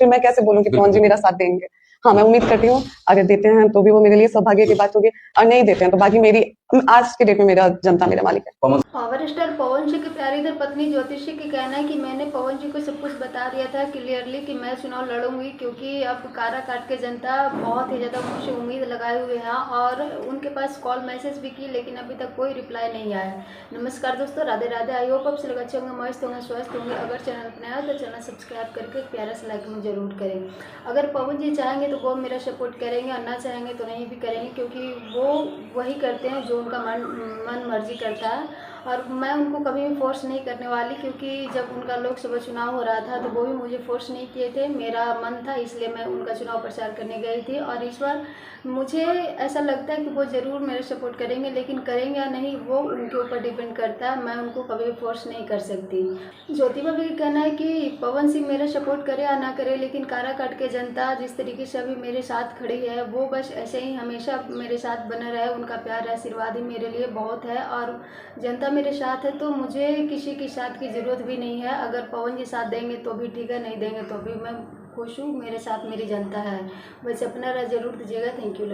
फिर मैं कैसे बोलूँ कि पवन जी बिल्कुल। मेरा साथ देंगे। हाँ, मैं उम्मीद करती हूँ अगर देते हैं तो भी वो मेरे लिए सौभाग्य की बात होगी, और नहीं देते हैं तो बाकी मेरी आज के डेट में मेरा जनता मेरा मालिक है। पवन पावर स्टार पवन जी की प्यारीधर पत्नी ज्योतिषी का कहना है कि मैंने पवन जी को सब कुछ बता दिया था क्लियरली कि मैं चुनाव लड़ूंगी, क्योंकि अब काराकाट के जनता बहुत ही ज़्यादा मुझसे उम्मीद लगाए हुए हैं और उनके पास कॉल मैसेज भी की, लेकिन अभी तक कोई रिप्लाई नहीं आया। नमस्कार दोस्तों, राधे राधे। आई होप आप सब लोग अच्छे होंगे, मस्त होंगे, स्वस्थ होंगे। अगर चैनल पर नया हो तो चैनल सब्सक्राइब करके प्यारा सा लाइक में जरूर करें। अगर पवन जी चाहेंगे तो वो मेरा सपोर्ट करेंगे और ना चाहेंगे तो नहीं भी करेंगे, क्योंकि वो वही करते हैं जो उनका मन मर्जी करता है। और मैं उनको कभी भी फोर्स नहीं करने वाली, क्योंकि जब उनका लोकसभा चुनाव हो रहा था तो वो भी मुझे फोर्स नहीं किए थे, मेरा मन था इसलिए मैं उनका चुनाव प्रचार करने गई थी। और इस बार मुझे ऐसा लगता है कि वो ज़रूर मेरे सपोर्ट करेंगे, लेकिन करेंगे या नहीं वो उनके ऊपर डिपेंड करता है, मैं उनको कभी भी फोर्स नहीं कर सकती। ज्योतिबा भी कहना है कि पवन सिंह मेरा सपोर्ट करे या ना करे, लेकिन काराकाट के जनता जिस तरीके से अभी मेरे साथ खड़ी है वो बस ऐसे ही हमेशा मेरे साथ बना रहे। उनका प्यार आशीर्वाद ही मेरे लिए बहुत है और जनता मेरे साथ है, तो मुझे किसी के साथ की ज़रूरत भी नहीं है। अगर पवन जी साथ देंगे तो भी ठीक है, नहीं देंगे तो भी मैं खुश हूँ, मेरे साथ मेरी जनता है। बस अपना राज जरूर दीजिएगा। Thank you.